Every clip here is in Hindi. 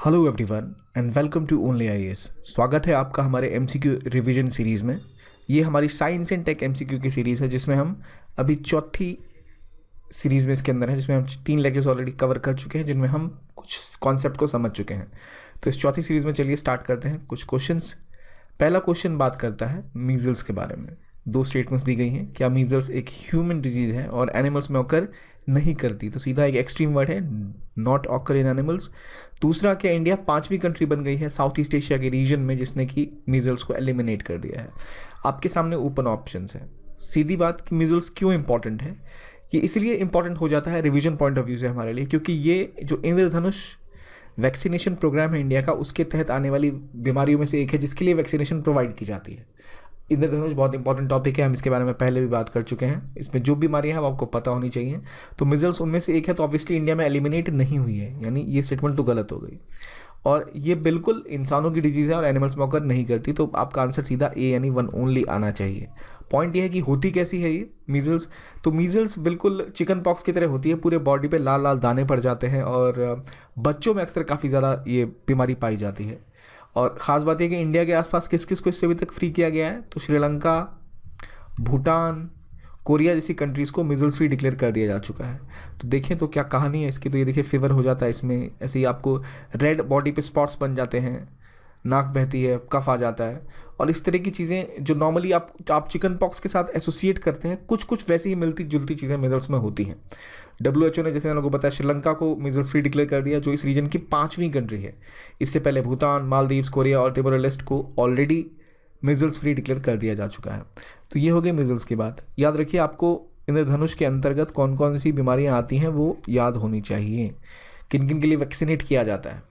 Hello everyone and welcome to only IAS. स्वागत है आपका हमारे एमसीक्यू रिवीजन सीरीज़ में। ये हमारी साइंस एंड टेक एमसीक्यू की सीरीज़ है जिसमें हम अभी चौथी सीरीज़ में इसके अंदर है, जिसमें हम 3 लेक्चर्स ऑलरेडी कवर कर चुके हैं, जिनमें हम कुछ कॉन्सेप्ट को समझ चुके हैं। तो इस चौथी सीरीज़ में चलिए स्टार्ट करते हैं कुछ क्वेश्चंस। पहला क्वेश्चन बात करता है मीजल्स के बारे में। 2 स्टेटमेंट्स दी गई हैं, क्या मीजल्स एक ह्यूमन डिजीज़ है और एनिमल्स में ऑकर नहीं करती। तो सीधा एक एक्सट्रीम वर्ड है, नॉट ऑकर इन एनिमल्स। दूसरा, क्या इंडिया 5वीं कंट्री बन गई है साउथ ईस्ट एशिया के रीजन में जिसने कि मीजल्स को एलिमिनेट कर दिया है। आपके सामने ओपन ऑप्शंस है। सीधी बात कि मीजल्स क्यों इंपॉर्टेंट है, ये इसलिए इंपॉर्टेंट हो जाता है रिवीजन पॉइंट ऑफ व्यू से हमारे लिए, क्योंकि ये जो इंद्रधनुष वैक्सीनेशन प्रोग्राम है इंडिया का, उसके तहत आने वाली बीमारियों में से एक है जिसके लिए वैक्सीनेशन प्रोवाइड की जाती है। इंद्रधनुष बहुत इंपॉर्टेंट टॉपिक है, हम इसके बारे में पहले भी बात कर चुके हैं। इसमें जो बीमारियां हैं वो आपको पता होनी चाहिए। तो मिजल्स उनमें से एक है, तो ऑब्वियसली इंडिया में एलिमिनेट नहीं हुई है, यानी ये स्टेटमेंट तो गलत हो गई। और ये बिल्कुल इंसानों की डिजीज़ है और एनिमल्स में ऑकर नहीं करती। तो आपका आंसर सीधा ए यानी 1 ओनली आना चाहिए। पॉइंट ये है कि होती कैसी है ये मीजल्स। तो मीजल्स बिल्कुल चिकन पॉक्स की तरह होती है, पूरे बॉडी पे लाल लाल दाने पड़ जाते हैं और बच्चों में अक्सर काफ़ी ज़्यादा ये बीमारी पाई जाती है। और ख़ास बात यह कि इंडिया के आसपास किस किस को इससे अभी तक फ्री किया गया है, तो श्रीलंका, भूटान, कोरिया जैसी कंट्रीज़ को मिजल्स फ्री डिक्लेयर कर दिया जा चुका है। तो देखें तो क्या कहानी है इसकी। तो ये देखिए, फीवर हो जाता है इसमें, ऐसे ही आपको रेड बॉडी पे स्पॉट्स बन जाते हैं, नाक बहती है, कफ आ जाता है और इस तरह की चीज़ें जो नॉर्मली आप चिकन पॉक्स के साथ एसोसिएट करते हैं, कुछ कुछ वैसी ही मिलती जुलती चीज़ें मिजल्स में होती हैं। WHO ने, जैसे मैंने आपको बताया, श्रीलंका को मिजल्स फ्री डिक्लेयर कर दिया, जो इस रीजन की 5वीं कंट्री है। इससे पहले भूटान, मालदीव्स, कोरिया और तिमोर लेस्ट को ऑलरेडी मिजल्स फ्री डिक्लेयर कर दिया जा चुका है। तो ये हो गई मिजल्स की बात। याद रखिए, आपको इंद्रधनुष के अंतर्गत कौन कौन सी बीमारियाँ आती हैं वो याद होनी चाहिए, किन किन के लिए वैक्सीनेट किया जाता है।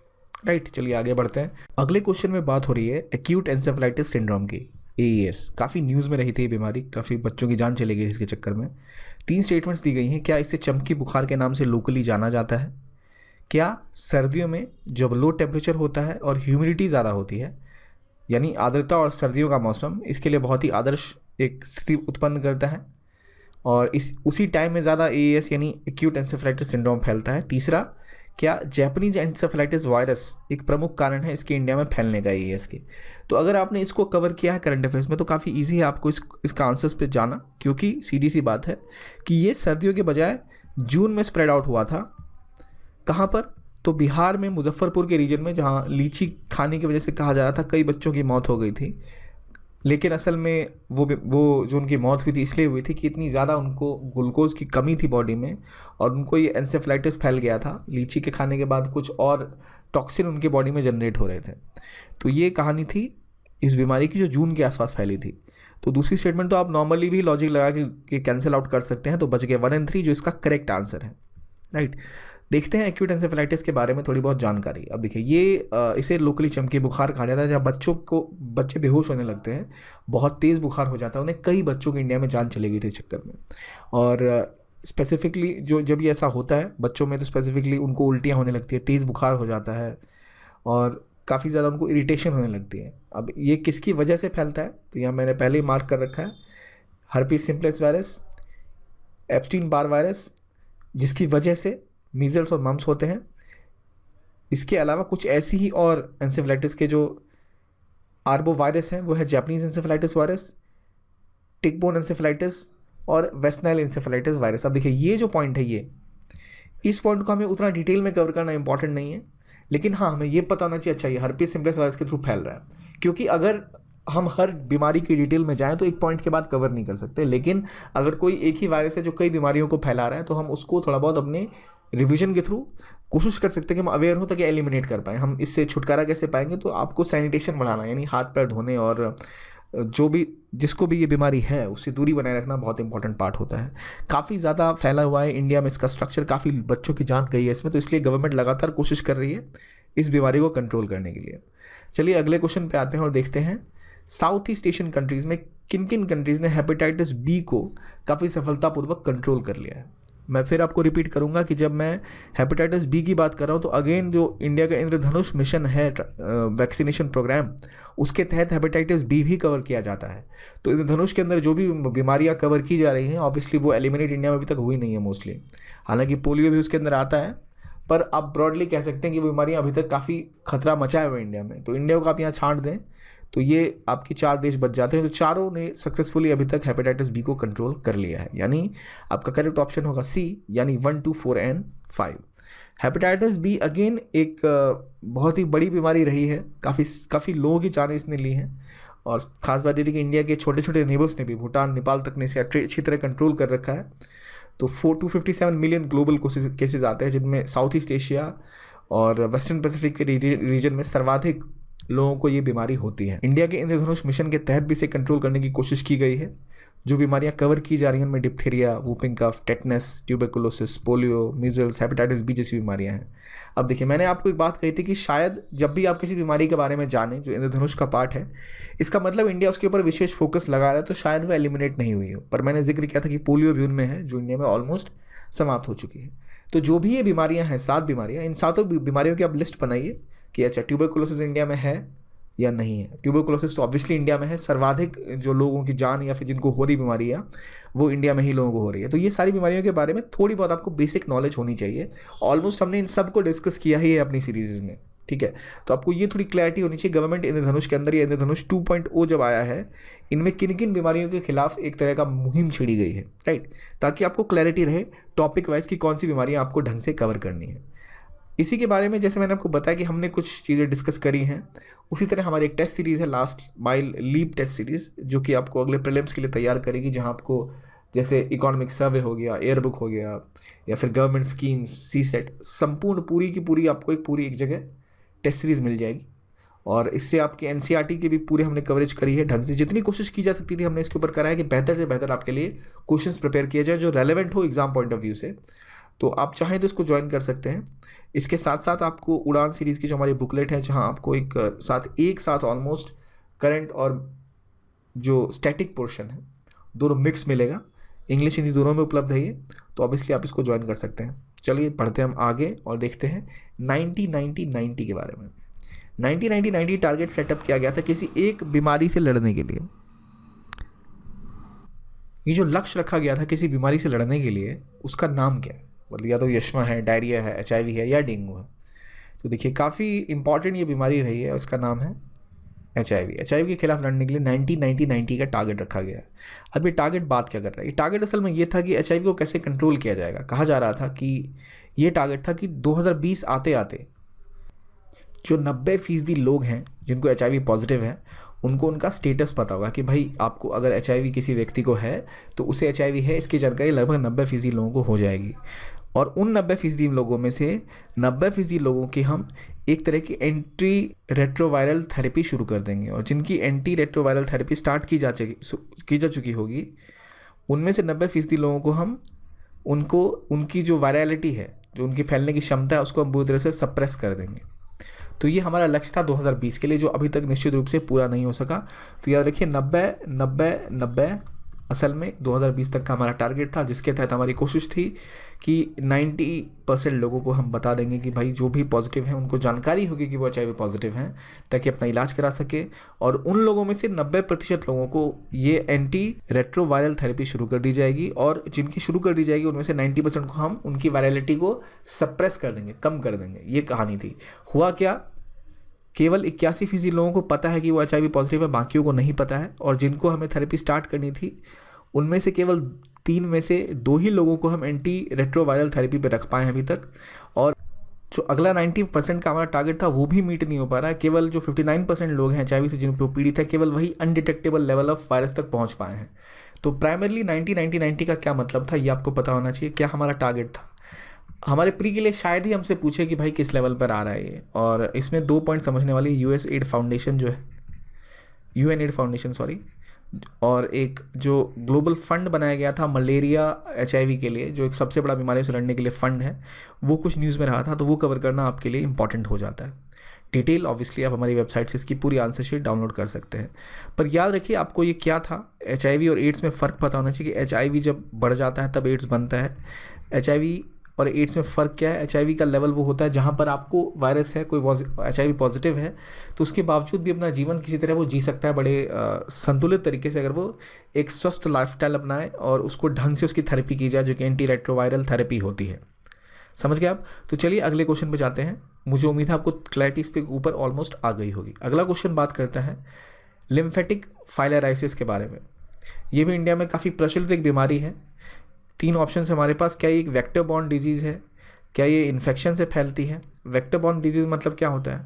राइट, चलिए आगे बढ़ते हैं। अगले क्वेश्चन में बात हो रही है एक्यूट एन्सेफेलाइटिस सिंड्रोम की, AES। काफ़ी न्यूज़ में रही थी ये बीमारी, काफ़ी बच्चों की जान चली गई इसके चक्कर में। 3 स्टेटमेंट्स दी गई हैं। क्या इसे चमकी बुखार के नाम से लोकली जाना जाता है? क्या सर्दियों में जब लो टेम्परेचर होता है और ह्यूमिडिटी ज़्यादा होती है, यानी आर्द्रता और सर्दियों का मौसम, इसके लिए बहुत ही आदर्श एक स्थिति उत्पन्न करता है और उसी टाइम में ज़्यादा AES यानी एक्यूट एन्सेफेलाइटिस सिंड्रोम फैलता है। तीसरा, क्या जैपनीज एन्सेफेलाइटिस वायरस एक प्रमुख कारण है इसके इंडिया में फैलने का AES के। तो अगर आपने इसको कवर किया है करंट अफेयर्स में तो काफ़ी इजी है आपको इसका आंसर्स पे जाना, क्योंकि सीधी सी बात है कि ये सर्दियों के बजाय जून में स्प्रेड आउट हुआ था। कहाँ पर? तो बिहार में, मुजफ्फरपुर के रीजन में, जहाँ लीची खाने की वजह से कहा जा रहा था कई बच्चों की मौत हो गई थी। लेकिन असल में वो जो उनकी मौत हुई थी इसलिए हुई थी कि इतनी ज़्यादा उनको ग्लूकोज की कमी थी बॉडी में और उनको ये एन्सेफेलाइटिस फैल गया था। लीची के खाने के बाद कुछ और टॉक्सिन उनके बॉडी में जनरेट हो रहे थे। तो ये कहानी थी इस बीमारी की, जो जून के आसपास फैली थी। तो दूसरी स्टेटमेंट तो आप नॉर्मली भी लॉजिक लगा के कैंसिल आउट कर सकते हैं, तो बच गए 1 और 3 जो इसका करेक्ट आंसर है। राइट, देखते हैं एक्यूट एन्सेफेलाइटिस के बारे में थोड़ी बहुत जानकारी। अब देखिए, ये इसे लोकली चमकी बुखार कहा जाता है, जहाँ बच्चे बेहोश होने लगते हैं, बहुत तेज़ बुखार हो जाता है उन्हें। कई बच्चों की इंडिया में जान चली गई थी इस चक्कर में। और स्पेसिफिकली जब ये ऐसा होता है बच्चों में, तो स्पेसिफिकली उनको उल्टियाँ होने लगती है, तेज़ बुखार हो जाता है और काफ़ी ज़्यादा उनको इरिटेशन होने लगती है। अब ये किसकी वजह से फैलता है, तो यहाँ मैंने पहले ही मार्क कर रखा है, herpes simplex virus, Epstein Barr virus, जिसकी वजह से मीजल्स और मम्स होते हैं। इसके अलावा कुछ ऐसी ही और एन्सेफेलाइटिस के जो आर्बो वायरस हैं, वो है जैपनीज एन्सेफेलाइटिस वायरस, टिक-बोन एन्सेफेलाइटिस और वेस्ट नाइल एन्सेफेलाइटिस वायरस। अब देखिए, ये जो पॉइंट है, इस पॉइंट को हमें उतना डिटेल में कवर करना इंपॉर्टेंट नहीं है, लेकिन हाँ, हमें ये पता होना चाहिए अच्छा ये हर्पीस सिम्प्लेक्स वायरस के थ्रू फैल रहा है। क्योंकि अगर हम हर बीमारी की डिटेल में जाएं तो एक पॉइंट के बाद कवर नहीं कर सकते, लेकिन अगर कोई एक ही वायरस है जो कई बीमारियों को फैला रहा है, तो हम उसको थोड़ा बहुत अपने रिवीजन के थ्रू कोशिश कर सकते हैं कि हम अवेयर हो ताकि एलिमिनेट कर पाएँ। हम इससे छुटकारा कैसे पाएंगे, तो आपको सैनिटेशन बढ़ाना, यानी हाथ पैर धोने और जिसको भी ये बीमारी है उससे दूरी बनाए रखना बहुत इंपॉर्टेंट पार्ट होता है। काफ़ी ज़्यादा फैला हुआ है इंडिया में इसका स्ट्रक्चर, काफ़ी बच्चों की जान गई है इसमें, तो इसलिए गवर्नमेंट लगातार कोशिश कर रही है इस बीमारी को कंट्रोल करने के लिए। चलिए अगले क्वेश्चन पे आते हैं और देखते हैं साउथ ईस्ट एशियन कंट्रीज़ में किन किन कंट्रीज़ ने हेपेटाइटिस बी को काफ़ी सफलतापूर्वक कंट्रोल कर लिया है। मैं फिर आपको रिपीट करूंगा कि जब मैं हेपेटाइटिस बी की बात कर रहा हूँ तो अगेन जो इंडिया का इंद्रधनुष मिशन है वैक्सीनेशन प्रोग्राम, उसके तहत हेपेटाइटिस बी भी कवर किया जाता है। तो इंद्रधनुष के अंदर जो भी बीमारियाँ कवर की जा रही हैं ऑब्वियसली वो एलिमिनेट इंडिया में अभी तक हुई नहीं है मोस्टली। हालांकि पोलियो भी उसके अंदर आता है, पर आप ब्रॉडली कह सकते हैं कि वो बीमारियां अभी तक काफ़ी खतरा मचाए हुए इंडिया में। तो इंडिया को आप यहाँ छांट दें तो ये आपकी 4 देश बच जाते हैं। तो चारों ने सक्सेसफुली अभी तक हेपेटाइटिस बी को कंट्रोल कर लिया है, यानी आपका करेक्ट ऑप्शन होगा सी, यानी 1, 2, 4 एंड 5। हेपेटाइटिस बी अगेन एक बहुत ही बड़ी बीमारी रही है, काफ़ी लोगों की जानें इसने ली हैं। और ख़ास बात ये थी कि इंडिया के छोटे छोटे नेबर्स ने भी, भूटान नेपाल तक ने इसे अच्छी तरह कंट्रोल कर रखा है। तो 257 मिलियन ग्लोबल केसेस आते हैं, जिनमें साउथ ईस्ट एशिया और वेस्टर्न पैसिफिक के रीजन में सर्वाधिक लोगों को ये बीमारी होती है। इंडिया के इंद्रधनुष मिशन के तहत भी इसे कंट्रोल करने की कोशिश की गई है। जो बीमारियां कवर की जा रही हैं उनमें diphtheria, whooping cough, tetanus, tuberculosis, polio, measles, hepatitis B जैसी बीमारियां हैं। अब देखिए, मैंने आपको एक बात कही थी कि शायद जब भी आप किसी बीमारी के बारे में जानें जो इंद्रधनुष का पार्ट है, इसका मतलब इंडिया उसके ऊपर विशेष फोकस लगा रहा है, तो शायद वो एलिमिनेट नहीं हुई हो। पर मैंने जिक्र किया था कि पोलियो भी उनमें है जो इंडिया में ऑलमोस्ट समाप्त हो चुकी है। तो जो भी ये बीमारियां हैं, 7 बीमारियां, इन 7 बीमारियों की आप लिस्ट बनाइए कि अच्छा ट्यूबरकुलोसिस इंडिया में है या नहीं है। ट्यूबरकुलोसिस तो ऑब्वियसली इंडिया में है, सर्वाधिक जो लोगों की जान या फिर जिनको हो रही बीमारी है वो इंडिया में ही लोगों को हो रही है। तो ये सारी बीमारियों के बारे में थोड़ी बहुत आपको बेसिक नॉलेज होनी चाहिए। ऑलमोस्ट हमने इन सब को डिस्कस किया ही है अपनी सीरीज में, ठीक है। तो आपको ये थोड़ी क्लैरिटी होनी चाहिए गवर्नमेंट इंद्रधनुष के अंदर, ये इंद्रधनुष 2.0 जब आया है, इनमें किन किन बीमारियों के खिलाफ एक तरह का मुहिम छिड़ी गई है, राइट, ताकि आपको क्लैरिटी रहे टॉपिक वाइज की कौन सी बीमारियाँ आपको ढंग से कवर करनी है। इसी के बारे में जैसे मैंने आपको बताया कि हमने कुछ चीज़ें डिस्कस करी हैं, उसी तरह हमारी एक टेस्ट सीरीज़ है last mile leap test series, जो कि आपको अगले प्रीलिम्स के लिए तैयार करेगी, जहां आपको जैसे इकोनॉमिक सर्वे हो गया, एयर बुक हो गया, या फिर गवर्नमेंट स्कीम्स, सीसेट, संपूर्ण पूरी की पूरी आपको एक जगह टेस्ट सीरीज़ मिल जाएगी। और इससे आपके एनसीईआरटी की भी पूरे हमने कवरेज करी है ढंग से, जितनी कोशिश की जा सकती थी हमने इसके ऊपर करा है कि बेहतर से बेहतर आपके लिए क्वेश्चंस प्रिपेयर किए जाए जो रेलेवेंट हो एग्जाम पॉइंट ऑफ व्यू से। तो आप चाहें तो इसको ज्वाइन कर सकते हैं। इसके साथ साथ आपको उड़ान सीरीज़ की जो हमारी बुकलेट है, जहां आपको एक साथ ऑलमोस्ट करंट और जो स्टैटिक पोर्शन है दोनों मिक्स मिलेगा, इंग्लिश हिंदी दोनों में उपलब्ध है ये, तो ऑब्वियसली आप इसको ज्वाइन कर सकते हैं। चलिए पढ़ते हैं हम आगे और देखते हैं 90-90-90 के बारे में। 90-90-90 टारगेट सेटअप किया गया था किसी एक बीमारी से लड़ने के लिए। ये जो लक्ष्य रखा गया था किसी बीमारी से लड़ने के लिए, उसका नाम क्या है? मतलब या तो यक्ष्मा है, डायरिया है, HIV है या डेंगू है। तो देखिए काफ़ी इंपॉर्टेंट ये बीमारी रही है, उसका नाम है HIV। HIV के खिलाफ लड़ने के लिए 90-90-90 का टारगेट रखा गया है। अब ये टारगेट बात क्या कर रहा है? ये टारगेट असल में ये था कि HIV को कैसे कंट्रोल किया जाएगा। कहा जा रहा था कि ये टारगेट था कि 2020 आते आते जो 90% लोग हैं जिनको HIV पॉजिटिव है, उनको उनका स्टेटस पता होगा कि भाई आपको अगर HIV किसी व्यक्ति को है तो उसे HIV है, इसकी जानकारी लगभग 90% लोगों को हो जाएगी। और उन 90% लोगों में से 90% लोगों की हम एक तरह की एंटी रेट्रोवायरल थेरेपी शुरू कर देंगे। और जिनकी एंटी रेट्रोवायरल थेरेपी स्टार्ट की जा चुकी होगी, उनमें से 90% लोगों को हम उनकी जो वायरलिटी है, जो उनकी फैलने की क्षमता है, उसको हम पूरी तरह से सप्रेस कर देंगे। तो ये हमारा लक्ष्य था 2020 के लिए, जो अभी तक निश्चित रूप से पूरा नहीं हो सका। तो याद रखिए 90-90-90 असल में 2020 तक का हमारा टारगेट था, जिसके तहत हमारी कोशिश थी कि 90% लोगों को हम बता देंगे कि भाई जो भी पॉजिटिव हैं उनको जानकारी होगी कि वो HIV पॉजिटिव हैं, ताकि अपना इलाज करा सके। और उन लोगों में से 90% लोगों को ये एंटी रेट्रोवायरल थेरेपी शुरू कर दी जाएगी, और जिनकी शुरू कर दी जाएगी उनमें से 90% को हम उनकी वायरलिटी को सप्रेस कर देंगे, कम कर देंगे। ये कहानी थी। हुआ क्या, केवल 81% लोगों को पता है कि वो HIV पॉजिटिव है, बाकियों को नहीं पता है। और जिनको हमें थेरेपी स्टार्ट करनी थी उनमें से केवल 3 में से 2 ही लोगों को हम एंटी रेट्रोवायरल थेरेपी पे रख पाए हैं अभी तक। और जो अगला 90% का हमारा टारगेट था वो भी मीट नहीं हो पा रहा है। केवल जो 59% लोग हैं HIV से जिन पर पीड़ित है, केवल वही अनडिटेक्टेबल लेवल ऑफ वायरस तक पहुंच पाए हैं। तो प्राइमरली 90-90-90 का क्या मतलब था, ये आपको पता होना चाहिए। क्या हमारा टारगेट था? हमारे प्री के लिए शायद ही हमसे पूछे कि भाई किस लेवल पर आ रहा है ये। और इसमें 2 पॉइंट समझने वाली, USAID फाउंडेशन जो है, UNAID फाउंडेशन सॉरी, और एक जो ग्लोबल फंड बनाया गया था मलेरिया HIV के लिए, जो एक सबसे बड़ा बीमारी से लड़ने के लिए फंड है, वो कुछ न्यूज़ में रहा था। तो वो कवर करना आपके लिए इंपॉर्टेंट हो जाता है। डिटेल ऑब्वियसली आप हमारी वेबसाइट से इसकी पूरी आंसर शीट डाउनलोड कर सकते हैं। पर याद रखिए आपको ये क्या था, HIV और एड्स में फ़र्क पता होना चाहिए कि HIV जब बढ़ जाता है तब एड्स बनता है। HIV और एड्स में फ़र्क क्या है? HIV का लेवल वो होता है जहाँ पर आपको वायरस है, कोई HIV पॉजिटिव है, तो उसके बावजूद भी अपना जीवन किसी तरह वो जी सकता है बड़े संतुलित तरीके से, अगर वो एक स्वस्थ लाइफस्टाइल अपनाए और उसको ढंग से उसकी थेरेपी की जाए, जो कि एंटी रेट्रोवायरल थेरेपी होती है। समझ गए आप? तो चलिए अगले क्वेश्चन पे जाते हैं। मुझे उम्मीद है आपको क्लैरिटी इस पे ऊपर ऑलमोस्ट आ गई होगी। अगला क्वेश्चन बात करता है लिम्फेटिक फाइलेराइसिस के बारे में। ये भी इंडिया में काफ़ी प्रचलित एक बीमारी है। 3 ऑप्शन हमारे पास। क्या ये एक वेक्टर बॉर्न डिजीज़ है? क्या ये इन्फेक्शन से फैलती है? वेक्टर बॉर्न डिजीज़ मतलब क्या होता है?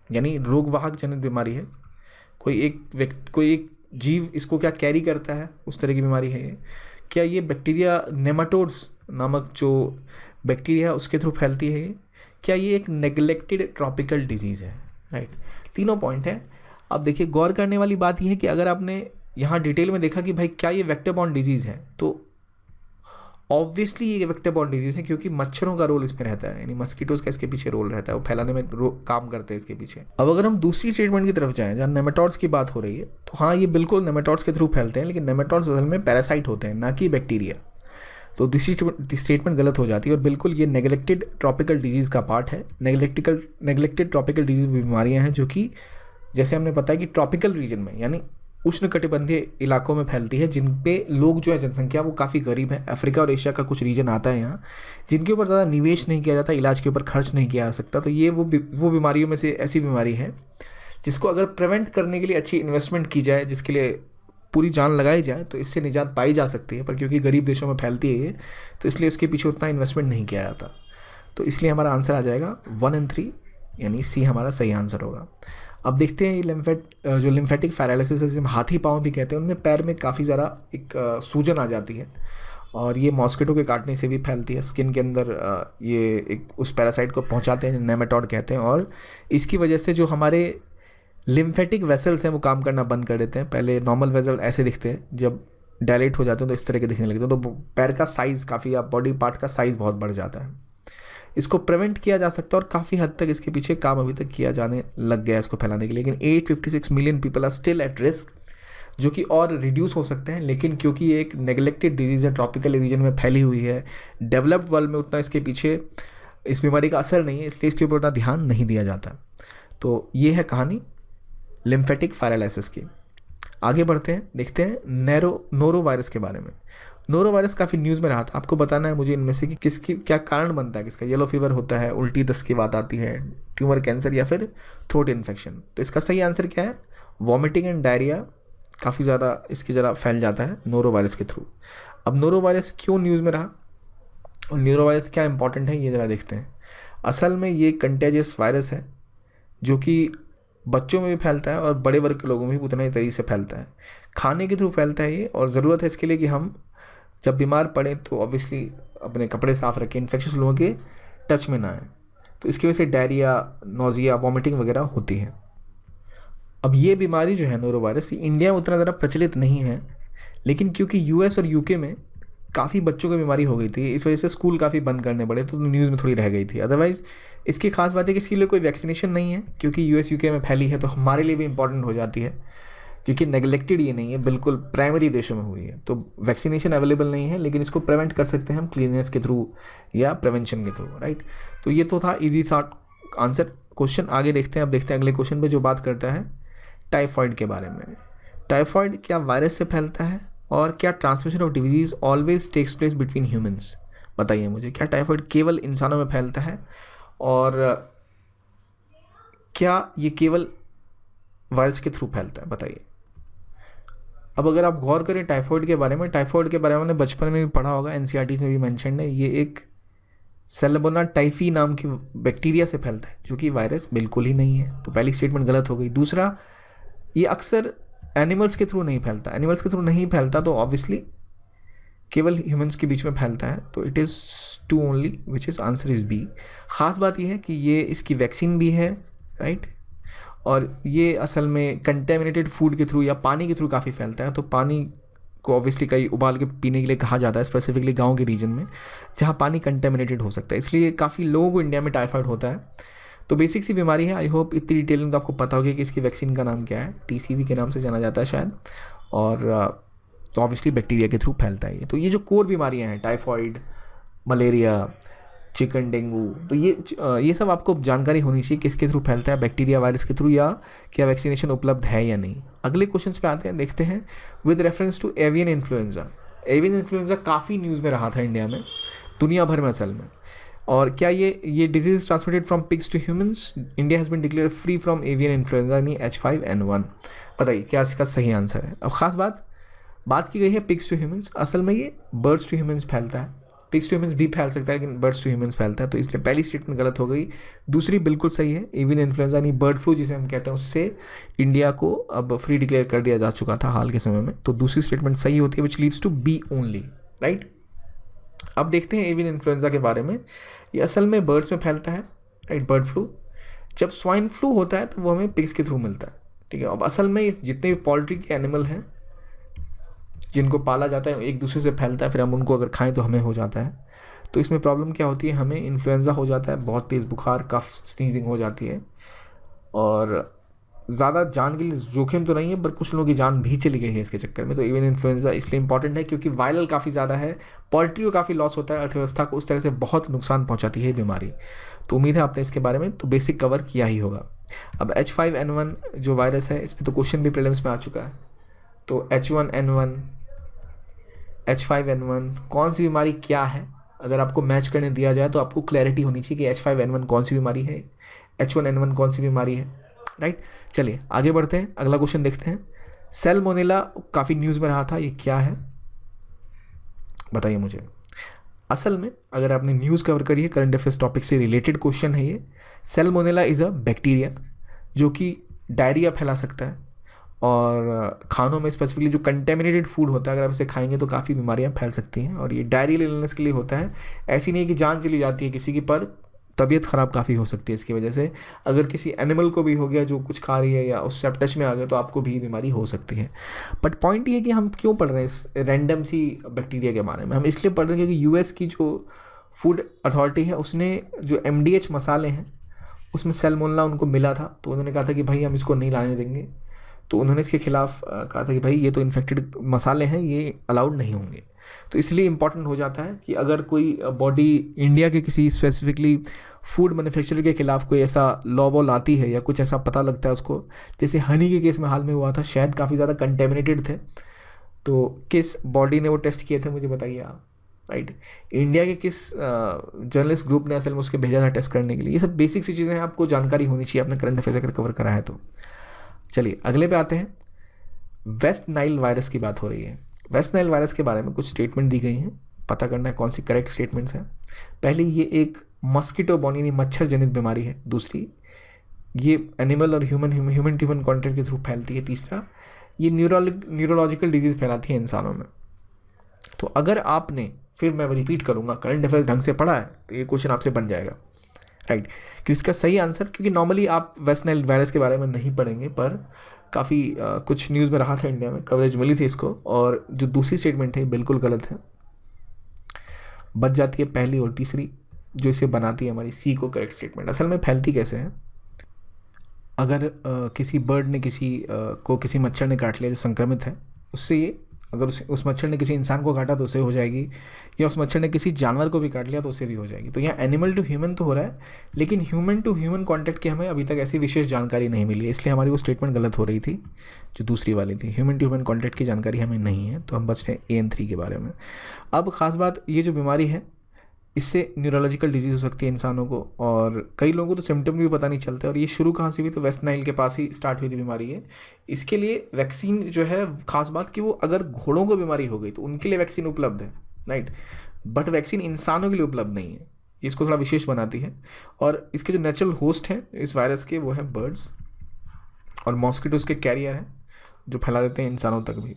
यानी रोगवाहक जनित बीमारी है। कोई एक जीव इसको क्या कैरी करता है, उस तरह की बीमारी है ये। क्या ये बैक्टीरिया नेमाटोड्स नामक जो बैक्टीरिया उसके थ्रू फैलती है ये? क्या ये एक नेग्लेक्टेड ट्रॉपिकल डिजीज़ है? राइट, तीनों पॉइंट है। अब देखिए, गौर करने वाली बात यह है कि अगर आपने यहाँ डिटेल में देखा कि भाई क्या ये वेक्टर बॉर्न डिजीज़ है, तो ऑब्वियसली ये वेक्टर बॉर्न डिजीज़ है, क्योंकि मच्छरों का रोल इसमें रहता है, यानी मस्कीटोज़ का इसके पीछे रोल रहता है, वो फैलाने में काम करते हैं इसके पीछे। अब अगर हम दूसरी स्टेटमेंट की तरफ जाएं, जहाँ नेमाटोड्स की बात हो रही है, तो हाँ, ये बिल्कुल नेमाटोड्स के थ्रू फैलते हैं, लेकिन नेमाटोड्स असल में पैरासाइट होते हैं, ना कि बैक्टीरिया। तो दूसरी स्टेटमेंट गलत हो जाती है, और बिल्कुल ये नेग्लेक्टेड ट्रॉपिकल डिजीज़ का पार्ट है। नेग्लेक्टेड ट्रॉपिकल डिजीज़ बीमारियाँ हैं जो कि जैसे हमने बताया कि ट्रॉपिकल रीजन में, यानी उष्णकटिबंधीय इलाकों में फैलती है, जिन पे लोग जो है जनसंख्या वो काफ़ी गरीब है। अफ्रीका और एशिया का कुछ रीजन आता है यहाँ, जिनके ऊपर ज़्यादा निवेश नहीं किया जाता, इलाज के ऊपर खर्च नहीं किया जा सकता। तो ये वो बीमारियों में से ऐसी बीमारी है जिसको अगर प्रिवेंट करने के लिए अच्छी इन्वेस्टमेंट की जाए, जिसके लिए पूरी जान लगाई जाए, तो इससे निजात पाई जा सकती है। पर क्योंकि गरीब देशों में फैलती है ये, तो इसलिए उसके पीछे उतना इन्वेस्टमेंट नहीं किया जाता। तो इसलिए हमारा आंसर आ जाएगा 1 और 3, यानी सी हमारा सही आंसर होगा। अब देखते हैं ये जो लिम्फेटिक पैरालिसिस है, जिसे हम हाथी पाँव भी कहते हैं, उनमें पैर में काफ़ी ज़्यादा एक सूजन आ जाती है, और ये मॉस्किटो के काटने से भी फैलती है। स्किन के अंदर ये एक उस पैरासाइट को पहुंचाते हैं, नेमाटोड कहते हैं, और इसकी वजह से जो हमारे लिम्फेटिक वेसल्स हैं वो काम करना बंद कर देते हैं। पहले नॉर्मल वेसल ऐसे दिखते हैं, जब डायलेट हो जाते हैं तो इस तरह के दिखने लगते हैं, तो पैर का साइज़ काफ़ी, या बॉडी पार्ट का साइज़ बहुत बढ़ जाता है। इसको प्रिवेंट किया जा सकता है, और काफ़ी हद तक इसके पीछे काम अभी तक किया जाने लग गया है इसको फैलाने के लिए। लेकिन 856 million people are still at risk, जो कि और रिड्यूस हो सकते हैं, लेकिन क्योंकि ये एक नेग्लेक्टेड डिजीज़ है, ट्रॉपिकल रीजन में फैली हुई है, डेवलप्ड वर्ल्ड में उतना इसके पीछे इस बीमारी का असर नहीं है, इसलिए इसके ऊपर उतना ध्यान नहीं दिया जाता। तो ये है कहानी लिम्फेटिक पैरालिसिस की। आगे बढ़ते हैं, देखते हैं नोरो वायरस के बारे में। नोरो वायरस काफ़ी न्यूज़ में रहा था। आपको बताना है मुझे इनमें से कि किसकी क्या कारण बनता है, किसका येलो फीवर होता है, उल्टी दस्त की बात आती है, ट्यूमर कैंसर, या फिर थ्रोट इन्फेक्शन। तो इसका सही आंसर क्या है? वॉमिटिंग एंड डायरिया काफ़ी ज़्यादा इसकी जरा फैल जाता है नोरो वायरस के थ्रू। अब नोरो वायरस क्यों न्यूज़ में रहा और नोरो वायरस क्या इंपॉर्टेंट है, ये ज़रा देखते हैं। असल में ये कंटेजियस वायरस है, जो कि बच्चों में भी फैलता है और बड़े वर्ग के लोगों में भी उतना ही तरीके से फैलता है। खाने के थ्रू फैलता है ये, और ज़रूरत है इसके लिए कि हम जब बीमार पड़ें तो ऑब्वियसली अपने कपड़े साफ़ रखें, इन्फेक्शस लोगों के टच में ना आए। तो इसकी वजह से डायरिया, नोजिया, वॉमिटिंग वगैरह होती है। अब ये बीमारी जो है नोरो वायरस, ये इंडिया में उतना ज़्यादा प्रचलित नहीं है, लेकिन क्योंकि यूएस और यूके में काफ़ी बच्चों को बीमारी हो गई थी, इस वजह से स्कूल काफ़ी बंद करने पड़े, तो न्यूज़ में थोड़ी रह गई थी। अदरवाइज़ इसकी खास बात है कि इसके लिए कोई वैक्सीनेशन नहीं है, क्योंकि यूएस यूके में फैली है, तो हमारे लिए भी इंपॉर्टेंट हो जाती है, क्योंकि नेग्लेक्टेड ये नहीं है, बिल्कुल प्राइमरी देशों में हुई है, तो वैक्सीनेशन अवेलेबल नहीं है। लेकिन इसको प्रिवेंट कर सकते हैं हम क्लीननेस के थ्रू या प्रिवेंशन के थ्रू, राइट। तो ये तो था इजी सा आंसर क्वेश्चन। आगे देखते हैं। अब देखते हैं अगले क्वेश्चन पे, जो बात करता है टाइफॉइड के बारे में। टाइफॉइड क्या वायरस से फैलता है, और क्या transmission of disease always takes place between humans? बताइए मुझे, क्या टाइफॉइड केवल इंसानों में फैलता है, और क्या ये केवल वायरस के थ्रू फैलता है? बताइए। अब अगर आप गौर करें टाइफॉइड के बारे में हमने बचपन में भी पढ़ा होगा, एनसीईआरटी में भी मेंशन है। ये एक सैल्मोनेला टाइफी नाम की बैक्टीरिया से फैलता है, जो कि वायरस बिल्कुल ही नहीं है। तो पहली स्टेटमेंट गलत हो गई। दूसरा, ये अक्सर एनिमल्स के थ्रू नहीं फैलता। एनिमल्स के थ्रू नहीं फैलता तो ऑब्वियसली केवल ह्यूमंस के बीच में फैलता है। तो it is 2 only, which is answer is B. ख़ास बात यह है कि ये इसकी वैक्सीन भी है, राइट। और ये असल में कंटेमिनेटेड फूड के थ्रू या पानी के थ्रू काफ़ी फैलता है। तो पानी को ऑब्वियसली कई उबाल के पीने के लिए कहा जाता है, स्पेसिफिकली गांव के रीजन में जहाँ पानी कंटेमिनेटेड हो सकता है। इसलिए काफ़ी लोगों को इंडिया में टाइफाइड होता है। तो बेसिक सी बीमारी है। आई होप इतनी डिटेल में तो आपको पता होगी कि इसकी वैक्सीन का नाम क्या है। टीसीवी के नाम से जाना जाता है शायद। और तो ऑब्वियसली बैक्टीरिया के थ्रू फैलता है ये। तो ये जो कोर बीमारियाँ हैं, टाइफाइड, मलेरिया, चिकन, डेंगू, तो ये सब आपको जानकारी होनी चाहिए किसके थ्रू फैलता है, बैक्टीरिया, वायरस के थ्रू, या क्या वैक्सीनेशन उपलब्ध है या नहीं। अगले क्वेश्चन पे आते हैं, देखते हैं। With reference to avian influenza. Avian influenza काफ़ी न्यूज़ में रहा था इंडिया में, दुनिया भर में असल में। और क्या ये disease transmitted from pigs to humans? India has been declare free from avian influenza यानी H5N1। बताइए क्या इसका सही आंसर है? अब ख़ास बात की गई है पिग्स टू ह्यूमंस, असल में ये बर्ड्स टू ह्यूमंस फैलता है। पिग्स टू ह्यूमंस भी फैल सकता है लेकिन बर्ड्स टू ह्यूमंस फैलता है, तो इसलिए पहली स्टेटमेंट गलत हो गई। दूसरी बिल्कुल सही है, एवियन इन्फ्लुएंजा यानी बर्ड फ्लू जिसे हम कहते हैं, उससे इंडिया को अब फ्री डिक्लेयर कर दिया जा चुका था हाल के समय में, तो दूसरी स्टेटमेंट सही होती है, which leads to be only, right. अब देखते हैं एवियन इन्फ्लुएंजा के बारे में। ये असल में बर्ड्स में फैलता है, राइट, बर्ड फ्लू। जब स्वाइन फ्लू होता है तो वो हमें पिग्स के थ्रू मिलता है, ठीक है। अब असल में जितने भी पोल्ट्री के एनिमल हैं जिनको पाला जाता है, एक दूसरे से फैलता है, फिर हम उनको अगर खाएं तो हमें हो जाता है। तो इसमें प्रॉब्लम क्या होती है, हमें इन्फ्लुएंजा हो जाता है, बहुत तेज़ बुखार, कफ, स्नीजिंग हो जाती है, और ज़्यादा जान के लिए जोखिम तो नहीं है पर कुछ लोगों की जान भी चली गई है इसके चक्कर में। तो एवियन इन्फ्लुएंजा इसलिए इंपॉर्टेंट है क्योंकि वायरल काफ़ी ज़्यादा है, पोल्ट्री को काफ़ी लॉस होता है, अर्थव्यवस्था को उस तरह से बहुत नुकसान पहुंचाती है ये बीमारी। तो उम्मीद है आपने इसके बारे में तो बेसिक कवर किया ही होगा। अब H5N1 जो वायरस है, इस पर तो क्वेश्चन भी प्रीलिम्स में आ चुका है। तो H1N1, H5N1 कौन सी बीमारी क्या है, अगर आपको मैच करने दिया जाए तो आपको क्लैरिटी होनी चाहिए कि H5N1 कौन सी बीमारी है, H1N1 कौन सी बीमारी है, राइट। चलिए आगे बढ़ते हैं, अगला क्वेश्चन देखते हैं। सैल्मोनेला काफ़ी न्यूज़ में रहा था, ये क्या है बताइए मुझे। असल में अगर आपने न्यूज़ कवर करी है, करंट अफेयर्स टॉपिक से रिलेटेड क्वेश्चन है ये। सैल्मोनेला इज़ अ बैक्टीरिया जो कि डायरिया फैला सकता है, और खानों में स्पेसिफिकली जो कंटेमिनेटेड फूड होता है अगर आप इसे खाएंगे तो काफ़ी बीमारियां फैल सकती हैं, और ये डायरियल इलनेस के लिए होता है। ऐसी नहीं है कि जान चली जाती है किसी की, पर तबीयत ख़राब काफ़ी हो सकती है इसकी वजह से। अगर किसी एनिमल को भी हो गया जो कुछ खा रही है या उससे आप टच में आ गए तो आपको भी बीमारी हो सकती है। बट पॉइंट ये है कि हम क्यों पढ़ रहे हैं इस रैंडम सी बैक्टीरिया के बारे में? हम इसलिए पढ़ रहे हैं क्योंकि यूएस की जो फूड अथॉरिटी है उसने जो MDH मसाले हैं उसमें सैल्मोनेला उनको मिला था, तो उन्होंने कहा था कि भाई हम इसको नहीं लाने देंगे। तो उन्होंने इसके खिलाफ कहा था कि भाई ये तो इन्फेक्टेड मसाले हैं, ये अलाउड नहीं होंगे। तो इसलिए इम्पॉर्टेंट हो जाता है कि अगर कोई बॉडी इंडिया के किसी स्पेसिफिकली फूड मैन्युफैक्चरर के खिलाफ कोई ऐसा लॉ वॉ लाती है या कुछ ऐसा पता लगता है उसको, जैसे हनी के केस में हाल में हुआ था, शहद काफ़ी ज़्यादा कंटेमिनेटेड थे, तो किस बॉडी ने वो टेस्ट किए थे मुझे बताइए आप, राइट। इंडिया के किस जर्नलिस्ट ग्रुप ने असल में उसके भेजा था टेस्ट करने के लिए? ये सब बेसिक सी चीज़ें हैं, आपको जानकारी होनी चाहिए, आपने करंट अफेयर्स अगर कवर करा है तो। चलिए अगले पे आते हैं। वेस्ट नाइल वायरस की बात हो रही है। वेस्ट नाइल वायरस के बारे में कुछ स्टेटमेंट दी गई हैं, पता करना है कौन सी करेक्ट स्टेटमेंट्स हैं। पहली, ये एक मस्कीटो बॉर्न यानी मच्छर जनित बीमारी है। दूसरी, ये एनिमल और ह्यूमन टू ह्यूमन कॉन्टैक्ट के थ्रू फैलती है। तीसरा, ये न्यूरोलॉजिकल डिजीज़ फैलाती है इंसानों में। तो अगर आपने, फिर मैं रिपीट करूँगा, करंट अफेयर्स ढंग से पढ़ा है तो ये क्वेश्चन आपसे बन जाएगा, राइट। कि इसका सही आंसर, क्योंकि नॉर्मली आप वेस्ट नाइल वायरस के बारे में नहीं पढ़ेंगे, पर काफ़ी कुछ न्यूज़ में रहा था, इंडिया में कवरेज मिली थी इसको, और जो दूसरी स्टेटमेंट है बिल्कुल गलत है। बच जाती है पहली और तीसरी, जो इसे बनाती है हमारी सी को करेक्ट स्टेटमेंट। असल में फैलती कैसे है, अगर किसी बर्ड ने किसी मच्छर ने काट लिया जो संक्रमित है, उससे ये, अगर उस मच्छर ने किसी इंसान को काटा तो उससे हो जाएगी, या उस मच्छर ने किसी जानवर को भी काट लिया तो उससे भी हो जाएगी। तो यहाँ एनिमल टू ह्यूमन तो हो रहा है, लेकिन ह्यूमन टू ह्यूमन कॉन्टैक्ट की हमें अभी तक ऐसी विशेष जानकारी नहीं मिली है, इसलिए हमारी वो स्टेटमेंट गलत हो रही थी जो दूसरी वाली थी। ह्यूमन टू ह्यूमन कॉन्टैक्ट की जानकारी हमें नहीं है, तो हम बच रहे हैं AN3 के बारे में। अब ख़ास बात, ये जो बीमारी है इससे न्यूरोलॉजिकल डिजीज़ हो सकती है इंसानों को, और कई लोगों को तो सिम्टम भी पता नहीं चलते। और ये शुरू कहाँ से हुई, तो वेस्ट नाइल के पास ही स्टार्ट हुई थी बीमारी है। इसके लिए वैक्सीन जो है, खास बात कि वो अगर घोड़ों को बीमारी हो गई तो उनके लिए वैक्सीन उपलब्ध है, राइट, बट वैक्सीन इंसानों के लिए उपलब्ध नहीं है। इसको थोड़ा विशेष बनाती है। और इसके जो नेचुरल होस्ट हैं इस वायरस के, वो हैं बर्ड्स, और मॉस्किटोज के कैरियर हैं जो फैला देते हैं इंसानों तक भी।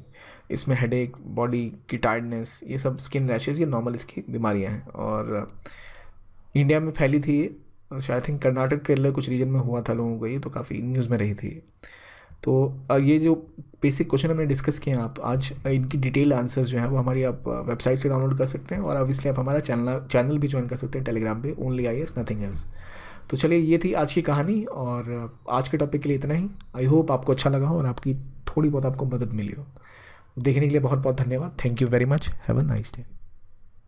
इसमें हेडेक, बॉडी की टायर्डनेस, ये सब स्किन रैशेज, ये नॉर्मल इसकी बीमारियां हैं। और इंडिया में फैली थी ये, शायद थिंक कर्नाटक के लिए कुछ रीजन में हुआ था लोगों को, ये तो काफ़ी न्यूज़ में रही थी। तो ये जो बेसिक क्वेश्चन हमने डिस्कस किए हैं, आप आज इनकी डिटेल आंसर्स जो हैं वो हमारी आप वेबसाइट से डाउनलोड कर सकते हैं, और ऑब्वियसली आप हमारा चैनल भी ज्वाइन कर सकते हैं टेलीग्राम पे, ओनली IAS नथिंग एल्स। तो चलिए, ये थी आज की कहानी, और आज के टॉपिक के लिए इतना ही। आई होप आपको अच्छा लगा हो और आपकी थोड़ी बहुत आपको मदद मिली हो। देखने के लिए बहुत बहुत धन्यवाद। Thank you very much. Have a nice day.